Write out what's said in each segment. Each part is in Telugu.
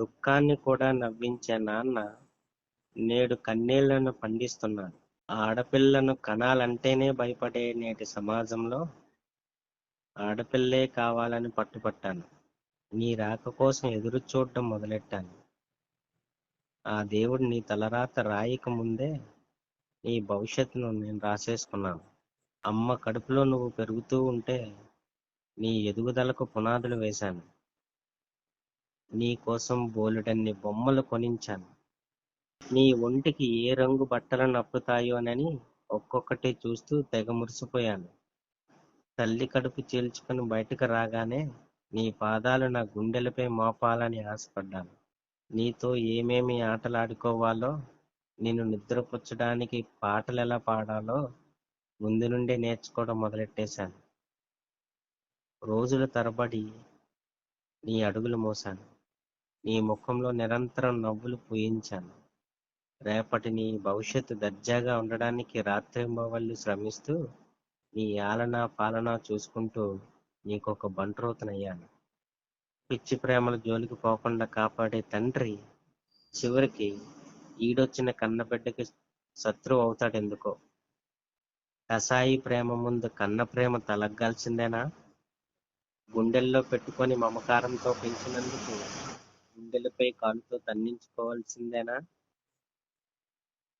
దుఃఖాన్ని కూడా నవ్వించే నాన్న నేడు కన్నీళ్లను పండిస్తున్నాడు. ఆడపిల్లను కనాలంటేనే భయపడే నేటి సమాజంలో ఆడపిల్లే కావాలని పట్టుపట్టాను. నీ రాక కోసం ఎదురు చూడటం మొదలెట్టాను. ఆ దేవుడు నీ తలరాత రాయక ముందే నీ భవిష్యత్తును నేను రాసేసుకున్నాను. అమ్మ కడుపులో నువ్వు పెరుగుతూ ఉంటే నీ ఎదుగుదలకు పునాదులు వేశాను. నీ కోసం బోలెడన్ని బొమ్మలు కొనించాను. నీ ఒంటికి ఏ రంగు బట్టలు నప్పుతాయోనని ఒక్కొక్కటి చూస్తూ తెగ మురిసిపోయాను. తల్లి కడుపు చీల్చుకుని బయటకు రాగానే నీ పాదాలు నా గుండెలపై మోపాలని ఆశపడ్డాను. నీతో ఏమేమి ఆటలాడుకోవాలో, నిన్ను నిద్రపుచ్చడానికి పాటలెలా పాడాలో ముందు నుండే నేర్చుకోవడం మొదలెట్టేశాను. రోజుల తరబడి నీ అడుగులు మోశాను. నీ ముఖంలో నిరంతరం నవ్వులు పూయించాను. రేపటి నీ భవిష్యత్తు దర్జాగా ఉండడానికి రాత్రింబవళ్ళు శ్రమిస్తూ నీ ఆలనా పాలనా చూసుకుంటూ నీకొక బంట్రోతునయ్యాను. పిచ్చి ప్రేమల జోలికి పోకుండా కాపాడే తండ్రి చివరికి ఈడొచ్చిన కన్నబిడ్డకి శత్రువు అవుతాడెందుకో. కసాయి ప్రేమ ముందు కన్న ప్రేమ తలగ్గాల్సిందేనా? గుండెల్లో పెట్టుకొని మమకారంతో పెంచినందుకు గుండెలపై కాలుతో తన్నించుకోవాల్సిందేనా?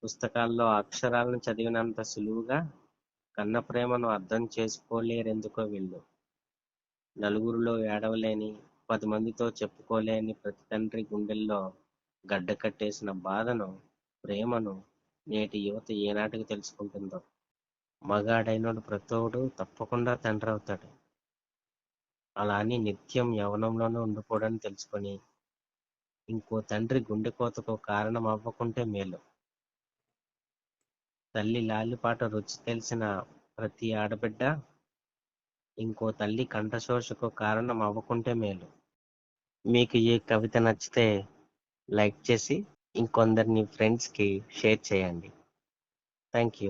పుస్తకాల్లో అక్షరాలను చదివినంత సులువుగా కన్న ప్రేమను అర్థం చేసుకోలేరెందుకో వీళ్ళు. నలుగురిలో ఏడవలేని, 10 మందితో చెప్పుకోలేని ప్రతి తండ్రి గుండెల్లో గడ్డకట్టేసిన బాధను, ప్రేమను నేటి యువత ఏనాటికి తెలుసుకుంటుందో. మగాడైనోడు ప్రతోడు తప్పకుండా తండ్రి అవుతాడు. అలా అని నిత్యం యవ్వనంలోనే ఉండిపోవడాన్ని తెలుసుకొని ఇంకో తండ్రి గుండెకోతకు కారణం అవ్వకుంటే మేలు. తల్లి లాలిపాట రుచి తెలిసిన ప్రతి ఆడబిడ్డ ఇంకో తల్లి కంఠశోషకు కారణం అవ్వకుంటే మేలు. మీకు ఈ కవిత నచ్చితే లైక్ చేసి ఇంకొందరిని ఫ్రెండ్స్కి షేర్ చేయండి. Thank you.